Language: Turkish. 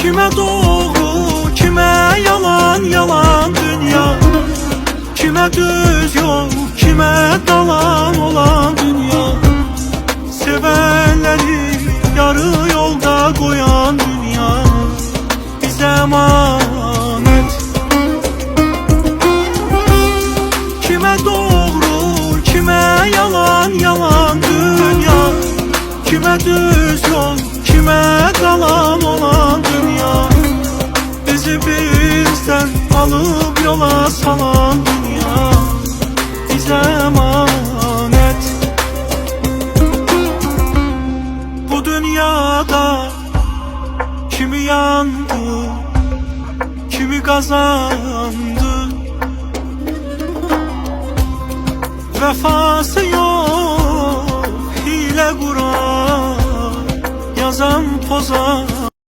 Kime doğru, kime yalan, yalan dünya. Kime düz yol, kime dalan olan dünya. Sevenleri yarı yolda koyan dünya bize emanet. Kime doğru, kime yalan, yalan dünya. Kime düz yol, kime dalan olan dünya. Bizi bizden alıp yola salan dünya bize emanet. Bu dünyada kimi yandı, kimi kazandı. Vefası yok, hile kuran, yazan pozan